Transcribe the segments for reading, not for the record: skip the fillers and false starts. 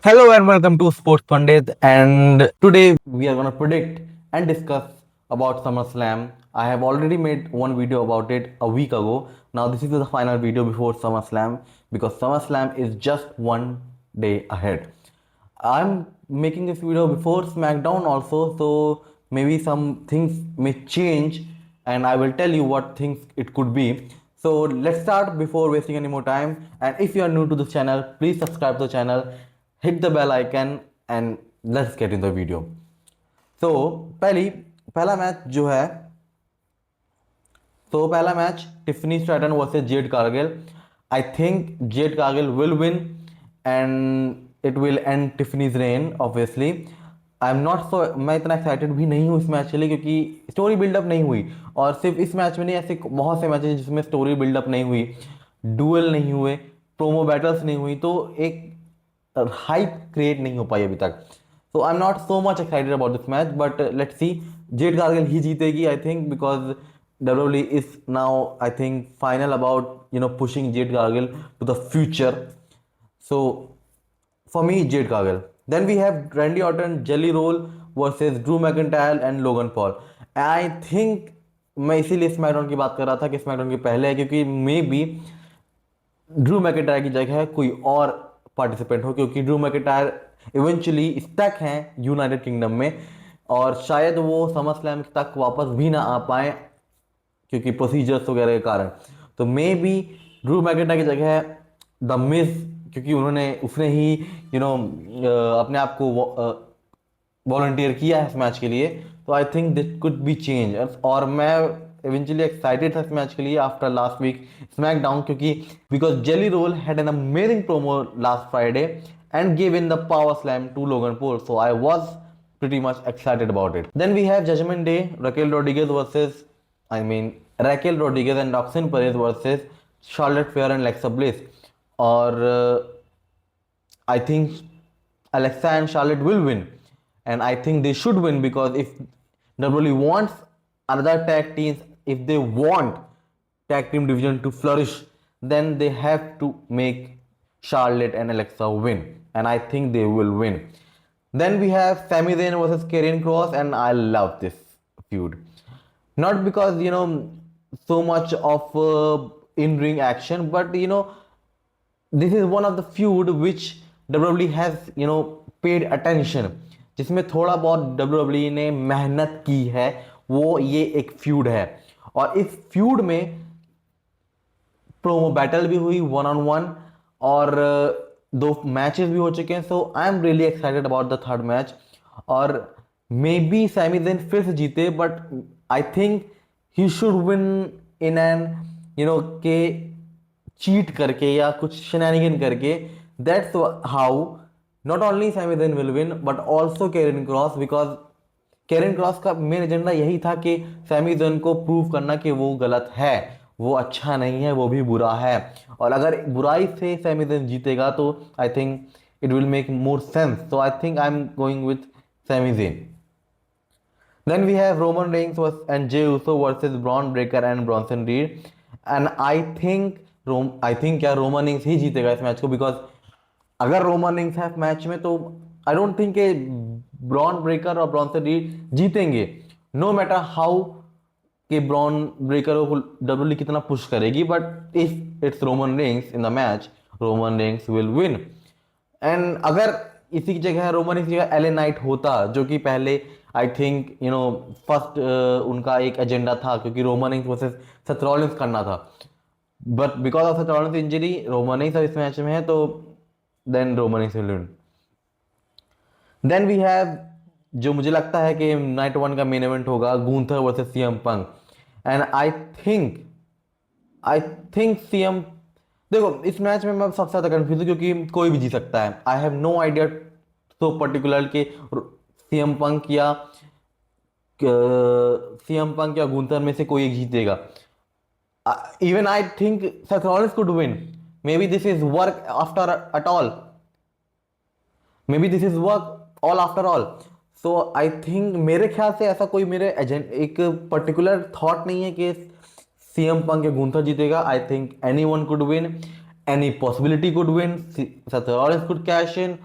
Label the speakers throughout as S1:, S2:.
S1: Hello and welcome to Sports Pandit. And today we are going to predict and discuss about SummerSlam. I have already made one video about it a week ago. Now this is the final video before SummerSlam because SummerSlam is just one day ahead. I'm making this video before SmackDown also, so maybe some things may change and I will tell you what things it could be. So let's start before wasting any more time. And if you are new to this channel, please subscribe to the channel, hit the bell icon and let's get in the video. So पहला match जो है पहला match Tiffany Stratton versus Jade Cargill. I think Jade Cargill will win and it will end Tiffany's reign obviously. I am not so, मैं इतना excited भी नहीं हूँ इस मैच के लिए क्योंकि स्टोरी बिल्डअप नहीं हुई. और सिर्फ इस मैच में नहीं, ऐसे बहुत से मैचेस जिसमें स्टोरी बिल्डअप नहीं हुई, डुएल नहीं हुए, प्रोमो बैटल्स नहीं हुई, तो एक हाइप क्रिएट नहीं हो पाई अभी तक. So I am not so much excited about this match, but let's see. Jade Cargill ही जीतेगी I think because WWE is now, I think, final about pushing Jade Cargill to the future. So for me, Jade Cargill. Then we have Randy Orton, Jelly Roll versus Drew McIntyre and Logan Paul. I think मैं इसीलिए SmackDown की बात कर रहा था कि SmackDown के पहले है क्योंकि मे बी ड्रू मैकिंटायर की जगह कोई और पार्टिसिपेंट हो, क्योंकि ड्रू मैकिंटायर इवेंचुअली स्टक हैं यूनाइटेड किंगडम में और शायद वो समर स्लैम तक वापस भी ना आ पाए क्योंकि प्रोसीजर्स वगैरह के कारण. तो मे बी ड्रू मैकिंटायर की जगह द मिज, क्योंकि उसने ही अपने आप को वॉलंटियर किया है इस मैच के लिए, तो I think this could be change. और मैं इवेंचुअली एक्साइटेड था इस मैच के लिए आफ्टर लास्ट वीक स्मैकडाउन क्योंकि because Jelly Roll had an amazing promo last Friday and give in the power slam to Logan Paul. So I was pretty much excited about it. Then we have Judgment Day, Raquel Rodriguez versus, Raquel Rodriguez and Roxanne Perez versus Charlotte Flair and Alexa Bliss. Or I think Alexa and Charlotte will win, and I think they should win because if WWE wants another tag teams, if they want tag team division to flourish, then they have to make Charlotte and Alexa win, and I think they will win. Then we have Sami Zayn versus Karrion Kross, and I love this feud. Not because so much of in-ring action, but this is one of the feud which WWE has paid attention, जिसमें थोड़ा बहुत WWE ने मेहनत की है. वो ये एक फ्यूड है और इस फ्यूड में प्रोमो बैटल भी हुई 1-on-1 और दो मैचेस भी हो चुके हैं. So I am really excited about the third match. और मे बी सैमी ज़ेन फिर से जीते, but I think he should win in एन के चीट करके या कुछ शेनानिगन करके. That's how not only Sami Zayn will win but also Karrion Kross, because Karrion Kross का मेन एजेंडा यही था कि सैमी ज़ेन को प्रूव करना कि वो गलत है, वो अच्छा नहीं है, वो भी बुरा है. और अगर बुराई से सैमी ज़ेन जीतेगा तो I think it will make more sense. So I think I am going with Sami Zayn. Then we have Roman Reigns and Jey Uso versus Bron Breakker and Bronson Reed. And I think क्या Roman Reigns ही जीतेगा इस match को, because अगर Roman Reigns है match में तो I don't think कि ब्रॉन ब्रेकर और ब्रॉन्सन रीड जीतेंगे, नो मैटर हाउ कि ब्रॉन ब्रेकर को WWE कितना पुश करेगी. But if it's Roman Reigns in the match, Roman Reigns will win. And अगर इसी की जगह रोमन रेंस की जगह एले नाइट होता, जो कि पहले आई थिंक फर्स्ट उनका एक एजेंडा था क्योंकि Roman Reigns versus Seth Rollins करना था, but because of Seth Rollins injury Roman Reigns इस मैच में है, तो then Roman Reigns will win. Then we have जो मुझे लगता है कि नाइट 1 का मेन इवेंट होगा, Gunther versus CM Punk. And I think CM, देखो इस मैच में मैं सबसे ज़्यादा कंफ्यूज हूँ क्योंकि कोई भी जीत सकता है. I have no idea so particular कि सीएम पंक या गुंथर में से कोई एक जीतेगा. Even I think Seth Rollins could win. Maybe this is work after at all, maybe this is work all after all. So I think मेरे ख्याल से ऐसा कोई मेरे एक पर्टिकुलर थॉट नहीं है कि सीएम पंक या गुंथर जीतेगा. I think anyone could win, any possibility could win. Seth Rollins could cash in.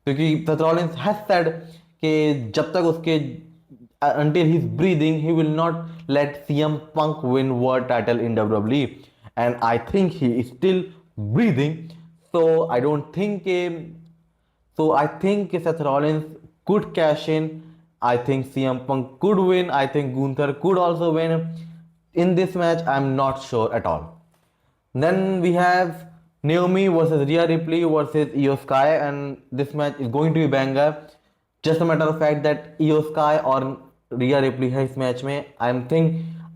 S1: क्योंकि Seth Rollins has said कि जब तक उसके until he's breathing he will not let CM Punk win world title in WWE, and I think he is still breathing, so I don't think I think Seth Rollins could cash in. I think CM Punk could win. I think Gunther could also win. In this match, I'm not sure at all. Then we have Naomi versus Rhea Ripley versus Io Sky, and this match is going to be banger. Just a matter of fact that Io Sky or Rhea Ripley है इस match में.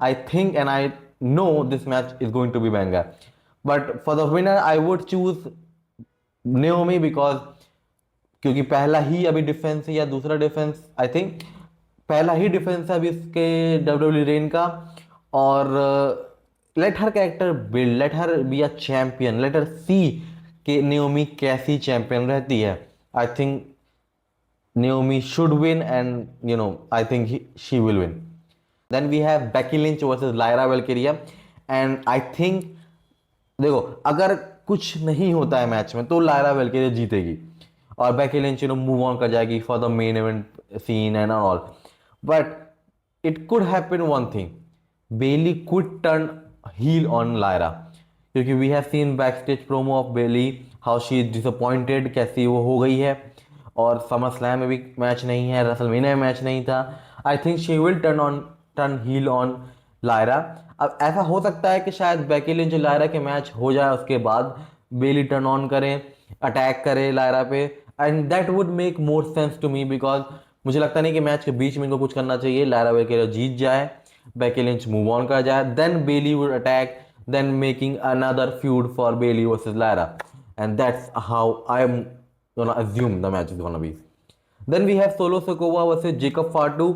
S1: I think and I know this match is going to be banger. But for the winner, I would choose Naomi because क्योंकि पहला ही अभी defence है या दूसरा defence, I think पहला ही डिफेंस है अभी इसके डब्ल्यू रेन का. और let her character build, let her be a champion, let her see कि नियोमी कैसी चैंपियन रहती है. I think Naomi should win, and I think she will win. Then we have Becky Lynch versus Lyra Valkyria, and I think देखो अगर कुछ नहीं होता है मैच में तो लायरा वेल्केरिया जीतेगी और बेकी लिंच मूव ऑन कर जाएगी for the main event scene and all. But it could happen one thing, Bayley could turn heel on Lyra, क्योंकि we have seen back stage promo of Bayley how she is disappointed, कैसी वो हो गई है. और summer slam में भी match नहीं है, रेसलमेनिया में मैच नहीं था. I think she will turn heel on Lyra. अब ऐसा हो सकता है कि शायद बेकी लिंच लायरा के मैच हो जाए, उसके बाद बेली टर्न ऑन करें, अटैक करे लायरा पे, and that would make more sense to me, because मुझे लगता नहीं कि मैच के बीच में इनको कुछ करना चाहिए. लायरा वेल्केरिया जीत जाए, बेकी लिंच मूव ऑन कर जाए, then Bayley would attack, then making another feud for Bailey versus Lyra, and that's how I'm gonna assume the match is gonna be. Then we have Solo Sikoa versus Jacob Fatu,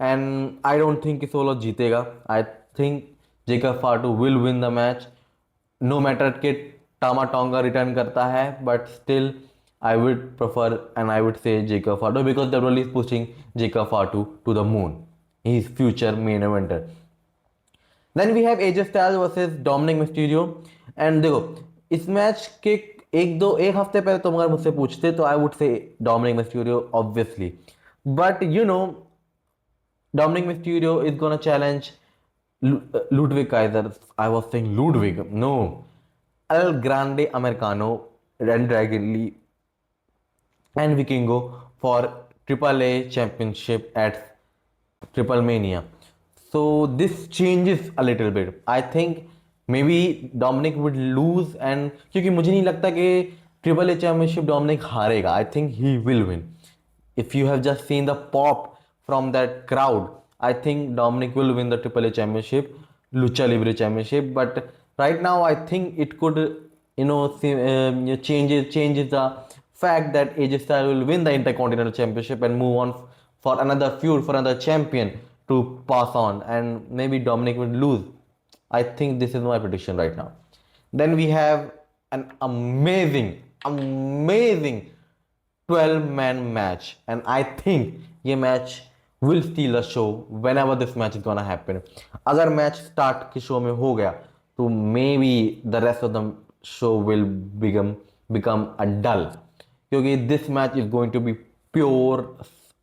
S1: and I don't think कि Solo जीतेगा. I think Jacob Fatu will win the match, no matter कि Tama Tonga return करता है, but still I would prefer and I would say Jacob Fatu because WWE is pushing Jacob Fatu to the moon. He is future main eventer. Then we have AJ Styles versus Dominik Mysterio. And देखो इस match के एक हफ्ते पहले तुम अगर मुझसे पूछते तो I would say Dominik Mysterio obviously, but Dominik Mysterio is gonna challenge Ludwig Kaiser. I was saying Ludwig, no, El Grande Americano and Dragon Lee and Vikingo for AAA championship at Triple Mania. So this changes a little bit. I think maybe Dominic would lose, and क्योंकि मुझे नहीं लगता कि triple A championship Dominik हारेगा. I think he will win. If you have just seen the pop from that crowd, I think Dominik will win the triple A championship, lucha libre championship. But right now I think it could changes the fact that AJ Styles will win the Intercontinental Championship and move on for another feud, for another champion to pass on, and maybe Dominic will lose. I think this is my prediction right now. Then we have an amazing 12-man match, and I think ये match will steal the show whenever this match is gonna happen. अगर match start के show में हो गया तो maybe the rest of the show will become a dull, क्योंकि this match is going to be pure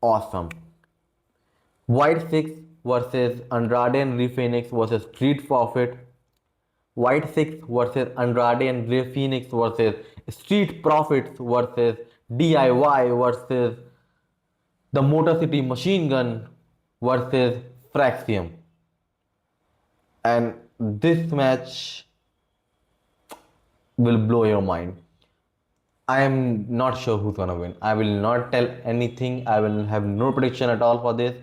S1: awesome. White Six versus Andrade and Rey Fenix versus Street Profit. White Six versus Andrade and Rey Fenix versus Street Profits versus DIY versus the Motor City Machine Gun versus Fraxium. And this match will blow your mind. I am not sure who's gonna win. I will not tell anything. I will have no prediction at all for this.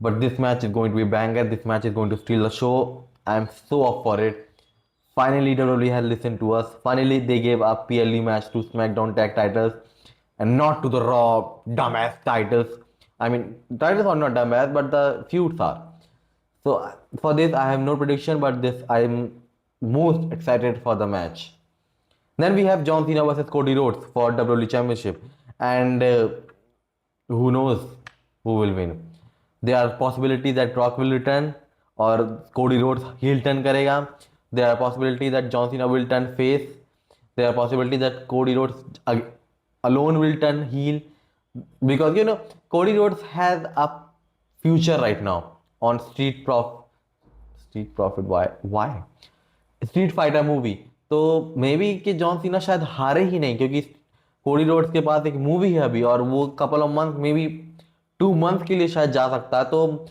S1: But this match is going to be banger. This match is going to steal the show. I am so up for it. Finally, WWE has listened to us. Finally, they gave a PLE match to SmackDown Tag Titles and not to the Raw dumbass titles. I mean, titles are not dumbass, but the feuds are. So for this, I have no prediction, but this I am most excited for the match. Then we have John Cena versus Cody Rhodes for WWE Championship, and who knows who will win. There are possibilities that Rock will return or Cody Rhodes heel turn करेगा. There are possibilities that John Cena will turn face. There are possibilities that Cody Rhodes alone will turn heel, because Cody Rhodes has a future right now on Street Profit, why street fighter movie. तो may be कि John Cena शायद हारे ही नहीं, क्योंकि Cody Rhodes के पास एक movie है अभी, और वो couple of month, maybe 2 month के लिए शायद जा सकता है। तो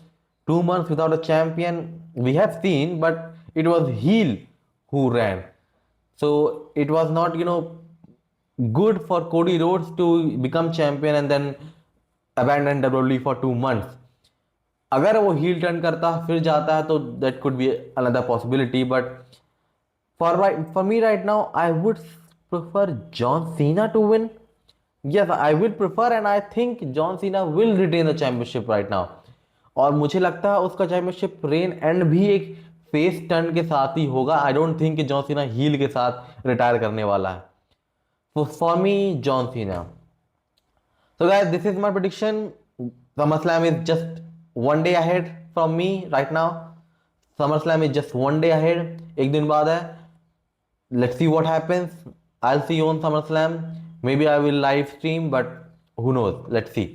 S1: 2 month without a champion we have seen, but it was heel who ran, so it was not good for Cody Rhodes to become champion and then abandon WWE for 2 months. अगर वो heel turn करता फिर जाता है तो that could be another possibility, but for me right now I would prefer John Cena to win. Yes, I will prefer, and I think John Cena will retain the championship right now. और मुझे लगता है उसका championship rain and भी एक face turn के साथ ही होगा। आई डोंट थिंक कि जॉन सीना हील के साथ रिटायर करने वाला है। So for me, John Cena. So guys, this is my prediction. SummerSlam is just one day ahead from me right now. SummerSlam is just one day ahead. एक दिन बाद है। Let's see what happens. I'll see you on SummerSlam. Maybe I will live stream, but who knows? Let's see.